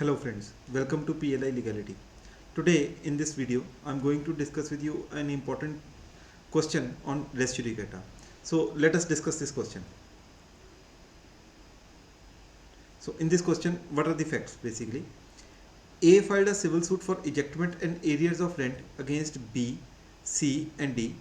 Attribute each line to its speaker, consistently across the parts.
Speaker 1: Hello friends, welcome to PLI Legality. Today in this video I am going to discuss with you an important question on res judicata. So let us discuss this question. So in this question, what are the facts basically? A filed a civil suit for ejectment and arrears of rent against B, C and D,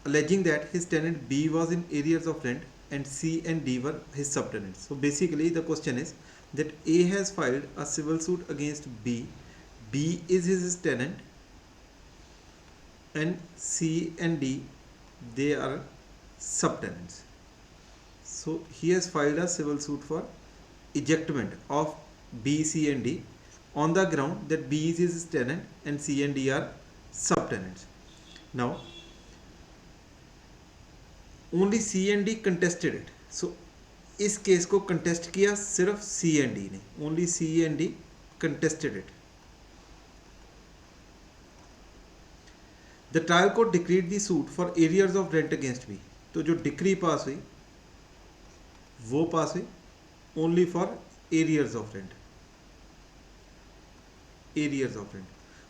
Speaker 1: alleging that his tenant B was in arrears of rent and C and D were his subtenants. So basically the question is that A has filed a civil suit against B, B is his tenant and C and D, they are subtenants. So he has filed a civil suit for ejectment of B, C and D on the ground that B is his tenant and C and D are subtenants. Now only C and D contested it. So इस case को contest किया सिर्फ C and D ने, only C and D contested it. The trial court decreed the suit for arrears of rent against B. तो जो decree pass हुई वो पास हुई only for arrears of rent, arrears of rent.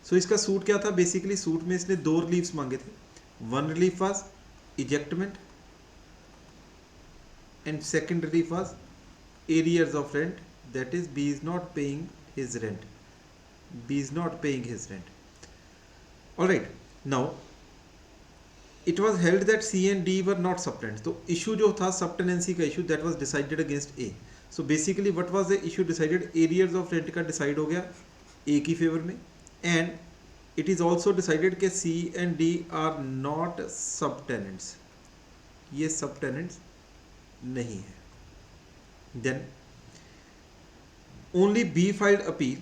Speaker 1: So इसका suit क्या था? बेसिकली सूट में इसने दो रिलीफ्स मांगे थे. One relief was ejectment and second relief was arrears of rent, that is B is not paying his rent, B is not paying his rent. Alright, now it was held that C and D were not subtenants. तो issue जो था subtenancy का issue that was decided against A. So basically what was the issue decided? Arrears of rent का decide हो गया A की favor में, and it is also decided कि C and D are not subtenants. ये subtenants नहीं है. Then only B filed appeal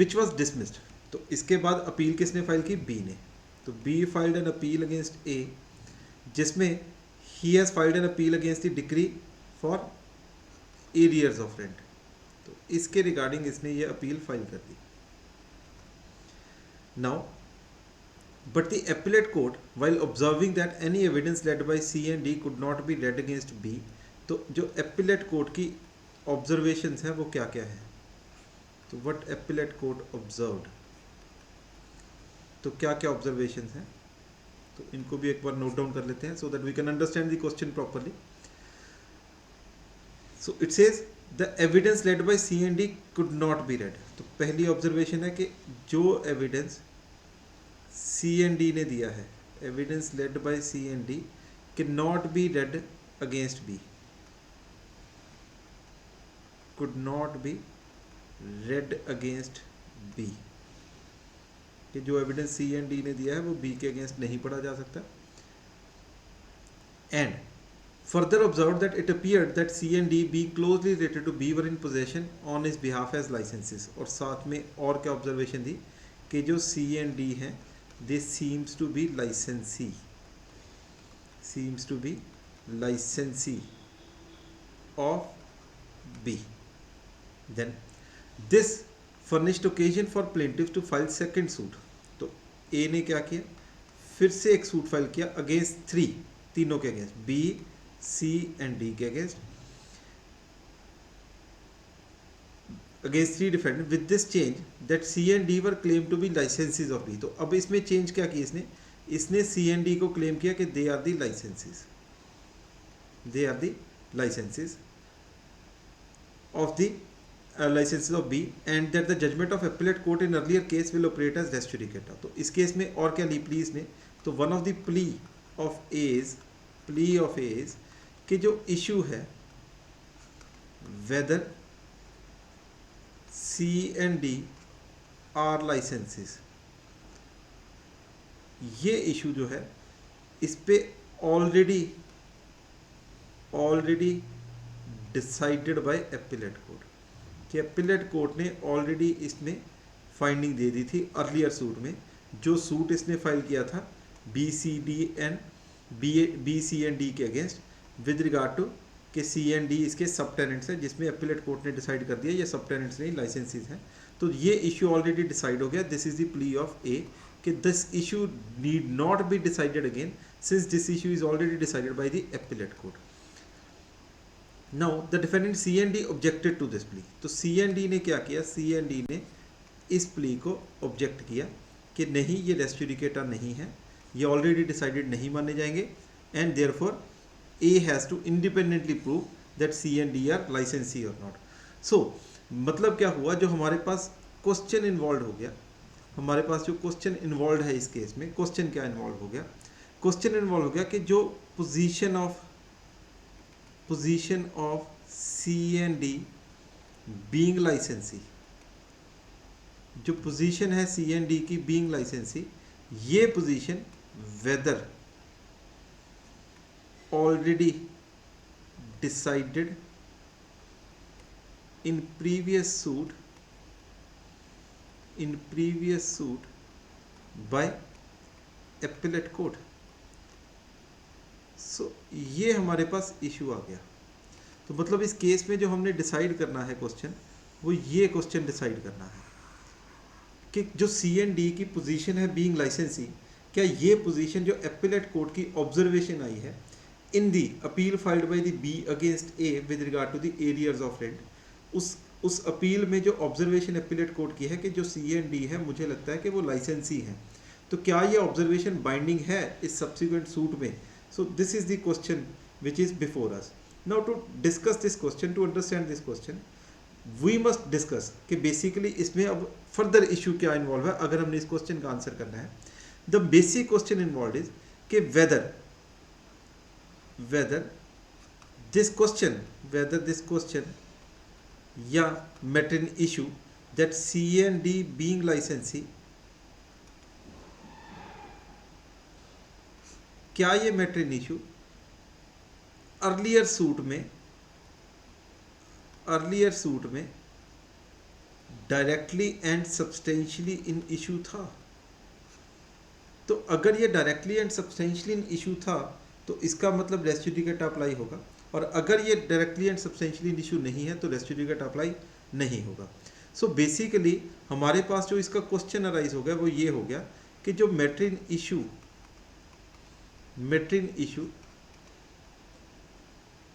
Speaker 1: which was dismissed. तो इसके बाद अपील किसने फाइल की? B ने. तो B filed an appeal against A जिसमें he has filed an appeal against the decree for arrears of rent. तो इसके रिगार्डिंग इसने ये अपील फाइल कर दी. Now but the appellate court while observing that any evidence led by C and D could not be read against B, तो जो appellate court की observations हैं वो क्या क्या है? तो what appellate court observed, तो क्या क्या ऑब्जर्वेशंस हैं, तो इनको भी एक बार नोट डाउन कर लेते हैं so that we can understand the question properly. So it says the evidence led by C and D could not be read. तो पहली ऑब्जर्वेशन है कि जो एविडेंस सी एंड डी ने दिया है, evidence led by C and D can not be read against B, could not be read against B. कि जो एविडेंस सी एंड डी ने दिया है वो बी के अगेंस्ट नहीं पढ़ा जा सकता. And further observe that it appeared that C and D be closely related to B were in possession on his behalf as licensees. और साथ में और क्या ऑब्जर्वेशन दी कि जो सी एंड डी हैं they seems to be licensee, seems to be licensee of B. Then this furnished occasion for plaintiffs to file second suit. तो A ने क्या किया? फिर से एक सूट फाइल किया अगेंस्ट थ्री, तीनों के against, B C and D के against, against three defendant with this change that C and D were claim to be licensees of B. तो अब इसमें चेंज क्या किया इसने सी एंड डी को क्लेम किया कि they are the licensees, they are the licensees of the licenses of B and that the judgment of appellate court in earlier case will operate as res judicata. तो इस case में और क्या ली please ने? तो one of the plea of A is कि जो issue है whether C and D are licenses, ये issue जो है इस पे already decided by appellate court, कि एपिलेट कोर्ट ने ऑलरेडी इसमें फाइंडिंग दे दी थी अर्लियर सूट में. जो सूट इसने फाइल किया था बी सी एंड डी के अगेंस्ट विद रिगार्ड टू कि सी एंड डी इसके सब टेनेंट्स हैं, जिसमें एपिलेट कोर्ट ने डिसाइड कर दिया ये सब टेनेंट्स नहीं लाइसेंसेस हैं. तो ये इशू ऑलरेडी डिसाइड हो गया. This is the plea of A कि this issue need not be decided again since this issue is already decided by the appellate court. Now the defendant C and D objected to this plea, तो C and D ने क्या किया, सी and D ने इस plea को object किया कि नहीं ये रेस जुडिकेटा नहीं है, ये ऑलरेडी डिसाइडेड नहीं माने जाएंगे, and therefore A has to independently prove that C and D are licensee और नॉट। सो मतलब क्या हुआ, जो हमारे पास क्वेश्चन इन्वॉल्व हो गया, हमारे पास जो क्वेश्चन इन्वॉल्व है इस केस में, क्वेश्चन क्या इन्वॉल्व हो गया, क्वेश्चन इन्वॉल्व हो गया कि जो position of C and D being licensee, जो पोजीशन है सी एंड डी की बीइंग लाइसेंसी, ये position whether already decided in previous suit by appellate court। So ये हमारे पास इशू आ गया। तो मतलब इस केस में जो हमने डिसाइड करना है क्वेश्चन, वो ये क्वेश्चन डिसाइड करना है कि जो सी एंड डी की पोजीशन है बीइंग लाइसेंसी, क्या ये पोजीशन जो appellate कोर्ट की ऑब्जर्वेशन आई है in the appeal filed by the B against A with regard to the arrears of rent, उस अपील में जो ऑब्जर्वेशन अपीलेट कोर्ट की है कि जो सी एंड डी है मुझे लगता है कि वो लाइसेंसी है, तो क्या ये ऑब्जर्वेशन बाइंडिंग है इस सब्सिक्वेंट सूट में। So this is the question which is before us now. To discuss this question, to understand this question, we must discuss कि बेसिकली इसमें अब फर्दर इशू क्या इन्वॉल्व है अगर हमने इस क्वेश्चन का आंसर करना है। The basic question involve is कि वेदर दिस क्वेश्चन या matter in issue that C and D being licensee, क्या ये matter in issue earlier suit में directly and substantially in issue था। तो अगर ये directly and substantially in issue था तो इसका मतलब रेस जुडिकेटा अप्लाई होगा, और अगर ये directly and substantially in issue नहीं है तो रेस जुडिकेटा अप्लाई नहीं होगा। सो बेसिकली हमारे पास जो इसका क्वेश्चन अराइज हो गया वो ये हो गया कि जो matter in issue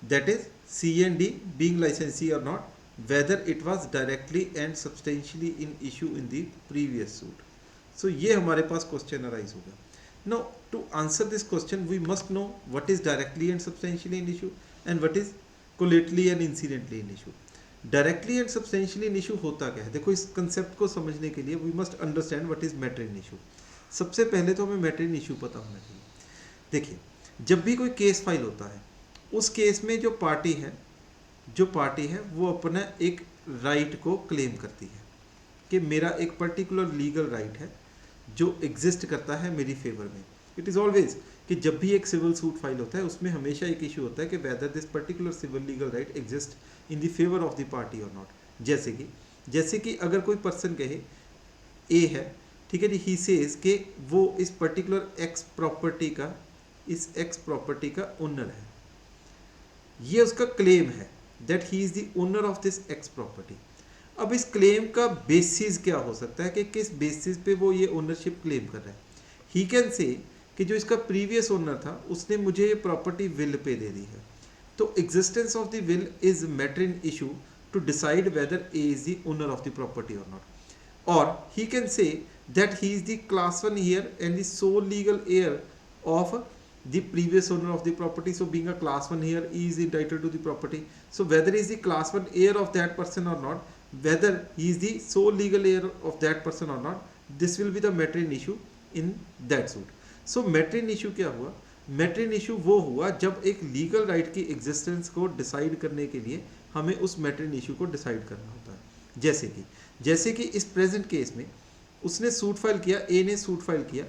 Speaker 1: that is C and D being licensee और not, whether it was directly and substantially in issue in the previous suit. So ये हमारे पास क्वेश्चन अराइज होगा। Now, to answer this question, we must know what is directly and substantially in issue and what is collaterally and incidentally in issue. Directly and substantially in issue होता क्या है? देखो इस concept को समझने के लिए we must understand what is matter in issue. सबसे पहले तो हमें matter in issue पता होना चाहिए। देखिए, जब भी कोई केस फाइल होता है, उस केस में जो पार्टी है वो अपना एक राइट को क्लेम करती है कि मेरा एक पर्टिकुलर लीगल राइट है जो एग्जिस्ट करता है मेरी फेवर में। इट इज़ ऑलवेज कि जब भी एक सिविल सूट फाइल होता है उसमें हमेशा एक इशू होता है कि whether this particular civil legal right exist in the favour of the party और नॉट। जैसे कि अगर कोई पर्सन कहे ए है, ठीक है जी, ही सेज कि वो इस पर्टिकुलर एक्स प्रॉपर्टी का ओनर है, ये उसका क्लेम है that he is the owner of this x property. अब इस क्लेम का बेसिस क्या हो सकता है कि किस बेसिस पे वो ये ओनरशिप क्लेम कर रहा है। ही कैन से कि जो इसका प्रीवियस ओनर था उसने मुझे ये प्रॉपर्टी विल पे दे दी है, तो existence of the will is matter in issue to decide whether A is the owner of the property और नॉट। और he can say that he is the class 1 heir and the sole legal heir of the previous owner of the property. So being a class 1 here, he is entitled to the property. So whether he is the class 1 heir of that person or not, whether he is the sole legal heir of that person or not, this will be the matter in issue in that suit. So matter in issue क्या हुआ? matter in issue वो हुआ जब एक legal right की existence को decide करने के लिए हमें उस matter in issue को decide करना होता है। जैसे कि इस present case में उसने सूट फाइल किया, A ने सूट फाइल किया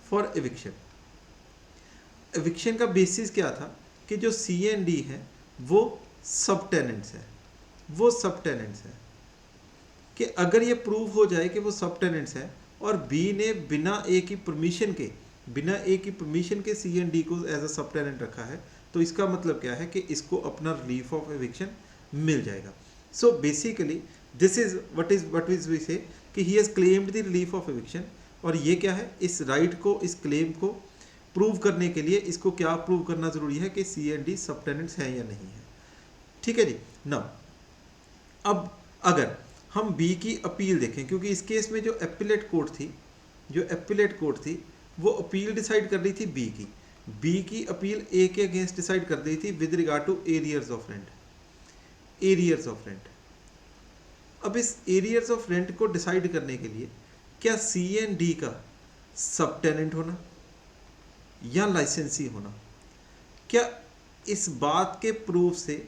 Speaker 1: फॉर eviction। एविक्शन का बेसिस क्या था कि जो सी एंड डी है वो सब टेनेंट्स है कि अगर ये प्रूव हो जाए कि वो सब टेनेंट्स है और बी ने बिना ए की परमिशन के सी एंड डी को एज अ सब टेनेंट रखा है, तो इसका मतलब क्या है कि इसको अपना रिलीफ ऑफ एविक्शन मिल जाएगा। So basically this is what is we say कि he has claimed the relief of eviction. और ये क्या है, इस राइट को, इस क्लेम को प्रूव करने के लिए इसको क्या प्रूव करना ज़रूरी है कि सी एंड डी सब टेनेंट्स हैं या नहीं है। ठीक है जी। नाउ अब अगर हम बी की अपील देखें, क्योंकि इस केस में जो एपिलेट कोर्ट थी वो अपील डिसाइड कर रही थी बी की अपील ए के अगेंस्ट डिसाइड कर रही थी with regard to arrears of rent. अब इस एरियर्स ऑफ रेंट को डिसाइड करने के लिए क्या सी एंड डी का सब टेनेंट होना या लाइसेंसी होना, क्या इस बात के प्रूफ से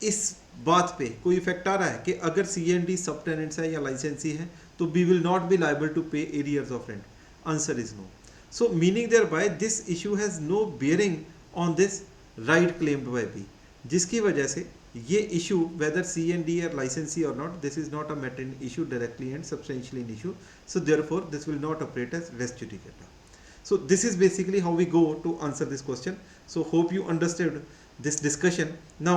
Speaker 1: इस बात पे कोई इफेक्ट आ रहा है कि अगर C and D sub tenants है या लाइसेंसी है तो B will not be liable to pay arrears of rent? Answer is no. So meaning thereby this issue has no bearing on this right claimed by B, जिसकी वजह से ये इशू whether C and D are licensee और not, this is not a matter in issue directly and substantially in issue, so therefore this will not operate as res judicata. So this is basically how we go to answer this question. So hope you understood this discussion. Now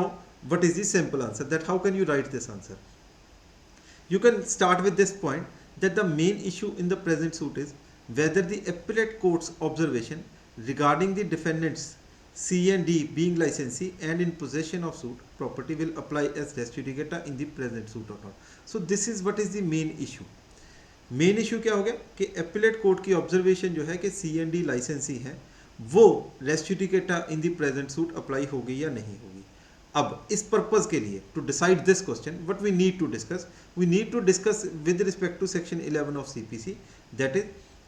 Speaker 1: what is the simple answer, that how can you write this answer? You can start with this point that the main issue in the present suit is whether the appellate court's observation regarding the defendants C and D being licensee and in possession of suit property will apply as res judicata in the present suit or not. So this is what is the main issue. Main issue क्या हो गया कि appellate court की observation जो है कि सी and D licensee है वो res judicata in the present suit apply होगी या नहीं होगी. अब इस पर्पज के लिए to decide this question what we need to discuss with respect to section 11 of CPC, that is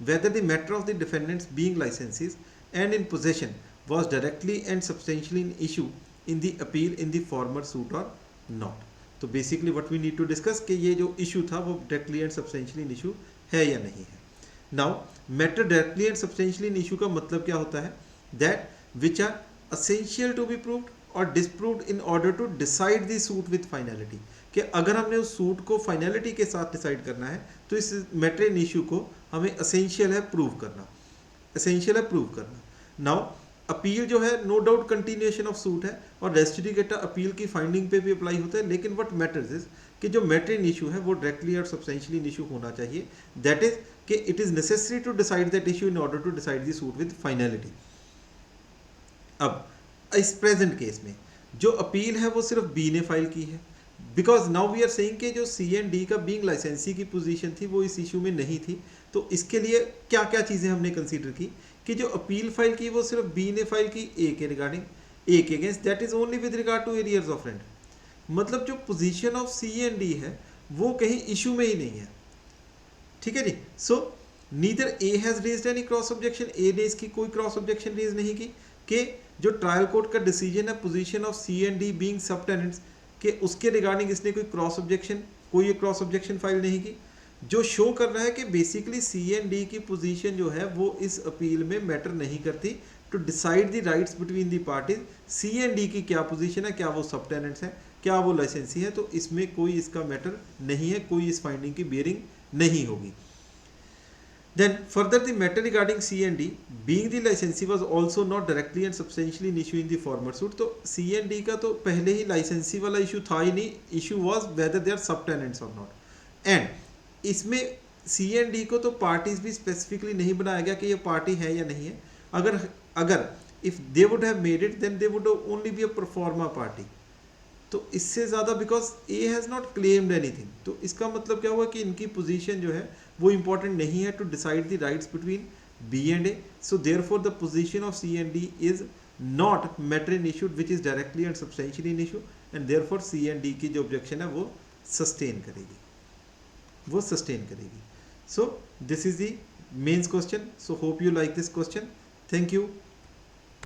Speaker 1: whether the matter of the defendants being licensees and in possession was directly and substantially in issue in the appeal in the former suit और not. तो basically what we need to discuss कि ये जो issue था वो directly and substantially in issue है या नहीं है. Now matter directly and substantially in issue का मतलब क्या होता है, that which are essential to be proved और disproved in order to decide the suit with finality, कि अगर हमने उस सूट को फाइनलिटी के साथ डिसाइड करना है तो इस मैटर इन इशू को हमें असेंशियल है प्रूव करना. नाउ अपील जो है no doubt continuation of suit है और रेस जुडिकेटा अपील की फाइंडिंग पे भी अप्लाई होता है, लेकिन व्हाट मैटर्स इज कि जो मैटर इन इशू है वो डायरेक्टली और सब्सटेंशियली इन इशू होना चाहिए, दैट इज कि it is necessary to decide that issue in order to decide the suit with finality. अब इस प्रेजेंट केस में जो अपील है वो सिर्फ बी ने फाइल की है, because now we are saying कि जो सी एंड डी का बीइंग लाइसेंसी की पोजीशन थी वो इस इशू में नहीं थी. तो इसके लिए क्या क्या चीज़ें हमने कंसीडर की कि जो अपील फाइल की वो सिर्फ बी ने फाइल की ए के रिगार्डिंग, ए के against, that is only with regard to arrears of rent. मतलब जो position of C and D है वो कहीं इशू में ही नहीं है. ठीक है जी. So neither A has raised any cross objection, A ने इसकी कोई क्रॉस ऑब्जेक्शन रेज नहीं की कि जो ट्रायल कोर्ट का डिसीजन है position of C and D being sub tenants के उसके रिगार्डिंग इसने कोई क्रॉस ऑब्जेक्शन फाइल नहीं की, जो शो कर रहा है कि बेसिकली सी एंड डी की पोजीशन जो है वो इस अपील में मैटर नहीं करती to decide the rights between the parties. C and D की क्या पोजीशन है, क्या वो सब टेनेंट्स है, क्या वो लाइसेंसी है, तो इसमें कोई इसका मैटर नहीं है, कोई इस फाइंडिंग की बियरिंग नहीं होगी. Then further the matter regarding C and D being the licensee was also not directly and substantially an issue in the former suit. तो C and D का तो पहले ही लाइसेंसी वाला इशू था ही नहीं, issue was whether they are subtenants or not. And इसमें C and D को तो पार्टीज भी स्पेसिफिकली नहीं बनाया गया कि ये पार्टी है या नहीं है. अगर if they would have made it then they would only be a pro forma party. तो इससे ज़्यादा because A has not claimed anything, तो इसका मतलब क्या हुआ कि इनकी पोजीशन जो है वो इंपॉर्टेंट नहीं है to decide the rights between B and A. So therefore the position of C and D is not matter in issue which is directly and substantially in issue, and therefore C and D की जो objection है वो sustain करेगी. So this is the mains question. So hope you like this question. Thank you.